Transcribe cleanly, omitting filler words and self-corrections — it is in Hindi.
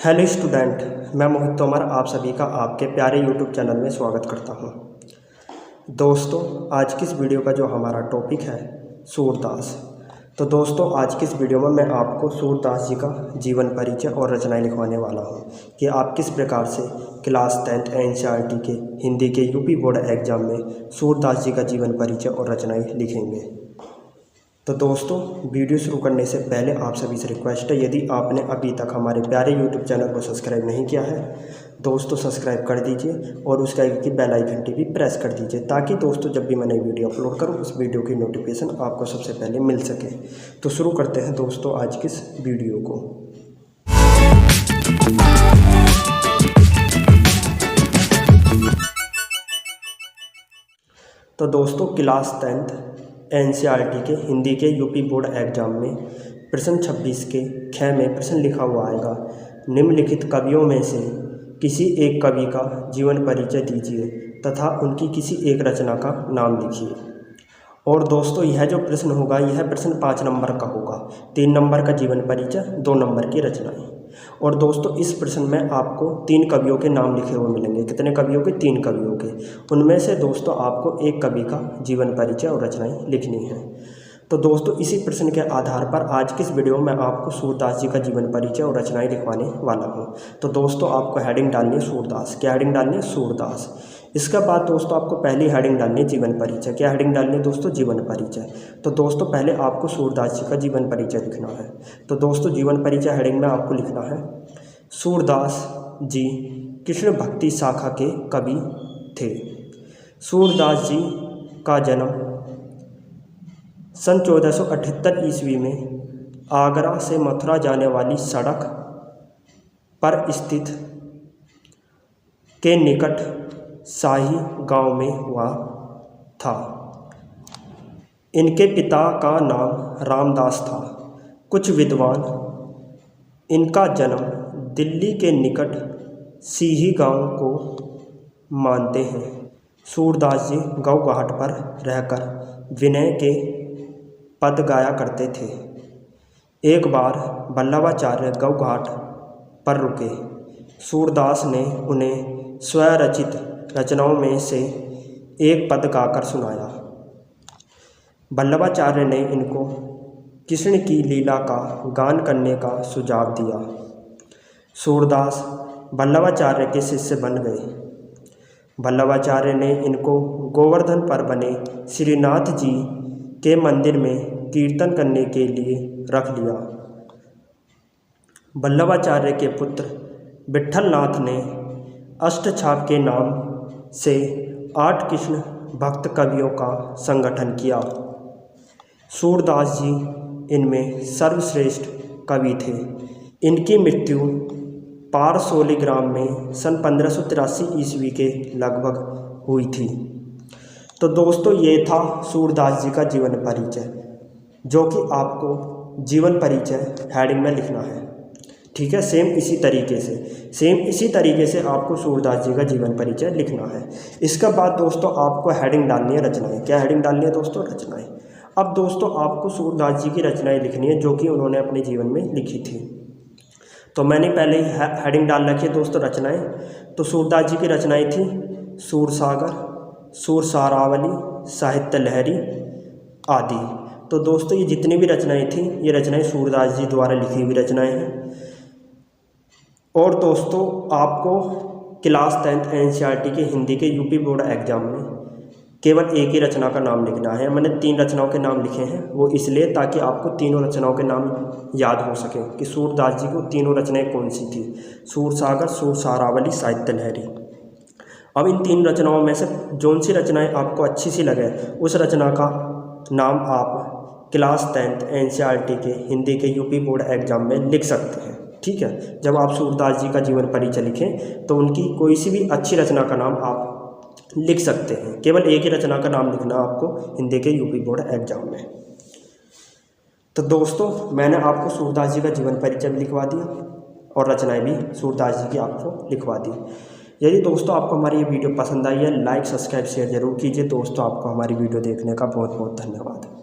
हेलो स्टूडेंट, मैं मोहित तोमर आप सभी का आपके प्यारे यूट्यूब चैनल में स्वागत करता हूं। दोस्तों, आज की इस वीडियो का जो हमारा टॉपिक है सूरदास। तो दोस्तों, आज की इस वीडियो में मैं आपको सूरदास जी का जीवन परिचय और रचनाएं लिखवाने वाला हूं कि आप किस प्रकार से क्लास 10th NCERT के हिंदी के यूपी बोर्ड एग्जाम में सूरदास जी का जीवन परिचय और रचनाएँ लिखेंगे। तो दोस्तों, वीडियो शुरू करने से पहले आप सभी से रिक्वेस्ट है, यदि आपने अभी तक हमारे प्यारे यूट्यूब चैनल को सब्सक्राइब नहीं किया है दोस्तों सब्सक्राइब कर दीजिए और उसका की बेल आइकन भी प्रेस कर दीजिए, ताकि दोस्तों जब भी मैं नई वीडियो अपलोड करूं उस वीडियो की नोटिफिकेशन आपको सबसे पहले मिल सके। तो शुरू करते हैं दोस्तों आज की इस वीडियो को। तो दोस्तों, क्लास 10th NCERT के हिंदी के यूपी बोर्ड एग्जाम में प्रश्न 26 के ख में प्रश्न लिखा हुआ आएगा, निम्नलिखित कवियों में से किसी एक कवि का जीवन परिचय दीजिए तथा उनकी किसी एक रचना का नाम लिखिए। और दोस्तों, यह जो प्रश्न होगा यह प्रश्न 5 नंबर का होगा। 3 नंबर का जीवन परिचय, 2 नंबर की रचनाएं। और दोस्तों, इस प्रश्न में आपको 3 कवियों के नाम लिखे हुए मिलेंगे। कितने कवियों के? 3 कवियों के। उनमें से दोस्तों आपको एक कवि का जीवन परिचय और रचनाएं लिखनी है। तो दोस्तों, इसी प्रश्न के आधार पर आज की इस वीडियो में आपको सूरदास जी का जीवन परिचय और रचनाएं लिखवाने वाला हूं। तो दोस्तों, आपको हेडिंग डालनी है सूरदास। क्या हेडिंग डालनी है? सूरदास। इसके बाद दोस्तों आपको पहली हेडिंग डालनी है जीवन परिचय। क्या हेडिंग डालनी है दोस्तों? जीवन परिचय। तो दोस्तों पहले आपको सूरदास जी का जीवन परिचय लिखना है। तो दोस्तों जीवन परिचय हेडिंग में आपको लिखना है, सूरदास जी कृष्ण भक्ति शाखा के कवि थे। सूरदास जी का जन्म सन 1478 ईस्वी में आगरा से मथुरा जाने वाली सड़क पर स्थित के निकट शाही गांव में हुआ था। इनके पिता का नाम रामदास था। कुछ विद्वान इनका जन्म दिल्ली के निकट सीही गांव को मानते हैं। सूरदास जी गौघाट पर रहकर विनय के पद गाया करते थे। एक बार वल्लभाचार्य गौघाट पर रुके। सूरदास ने उन्हें स्वरचित रचनाओं में से एक पद गाकर सुनाया। वल्लभाचार्य ने इनको कृष्ण की लीला का गान करने का सुझाव दिया। सूरदास वल्लभाचार्य के शिष्य बन गए। वल्लभाचार्य ने इनको गोवर्धन पर बने श्रीनाथ जी के मंदिर में कीर्तन करने के लिए रख लिया। वल्लभाचार्य के पुत्र विट्ठलनाथ ने अष्टछाप के नाम से 8 कृष्ण भक्त कवियों का संगठन किया। सूरदास जी इनमें सर्वश्रेष्ठ कवि थे। इनकी मृत्यु पारसोली ग्राम में सन 1583 ईस्वी के लगभग हुई थी। तो दोस्तों, ये था सूरदास जी का जीवन परिचय, जो कि आपको जीवन परिचय हेडिंग में लिखना है। ठीक है, सेम इसी तरीके से आपको सूरदास जी का जीवन परिचय लिखना है। इसके बाद दोस्तों आपको हेडिंग डालनी है रचनाएं। क्या हेडिंग डालनी है दोस्तों? रचनाएं। अब दोस्तों आपको सूरदास जी की रचनाएं लिखनी है जो कि उन्होंने अपने जीवन में लिखी थी। तो मैंने पहले ही हेडिंग डाल रखी है दोस्तों रचनाएं। तो सूरदास जी की रचनाएं थी सूरसागर, सुरसारावली, साहित्य लहरी आदि। तो दोस्तों ये जितनी भी रचनाएं थी ये रचनाएं सूरदास जी द्वारा लिखी हुई रचनाएं हैं। और दोस्तों आपको क्लास 10th NCERT के हिंदी के यूपी बोर्ड एग्जाम में केवल एक ही रचना का नाम लिखना है। मैंने 3 रचनाओं के नाम लिखे हैं, वो इसलिए ताकि आपको तीनों रचनाओं के नाम याद हो सके कि सूरदास जी को तीनों रचनाएं कौन सी थी, सूरसागर, सुरसारावली, साहित्य लहरी। अब इन 3 रचनाओं में से जौन सी रचनाएं आपको अच्छी सी लगे उस रचना का नाम आप क्लास 10th NCERT के हिंदी के यूपी बोर्ड एग्जाम में लिख सकते हैं। ठीक है, जब आप सूरदास जी का जीवन परिचय लिखें तो उनकी कोई सी भी अच्छी रचना का नाम आप लिख सकते हैं। केवल एक ही रचना का नाम लिखना आपको हिंदी के यूपी बोर्ड एग्जाम में। तो दोस्तों मैंने आपको सूरदास जी का जीवन परिचय भी लिखवा दिया और रचनाएं भी सूरदास जी की आपको लिखवा दी। यदि दोस्तों आपको हमारी ये वीडियो पसंद आई है, लाइक, सब्सक्राइब, शेयर जरूर कीजिए। दोस्तों आपको हमारी वीडियो देखने का बहुत बहुत धन्यवाद।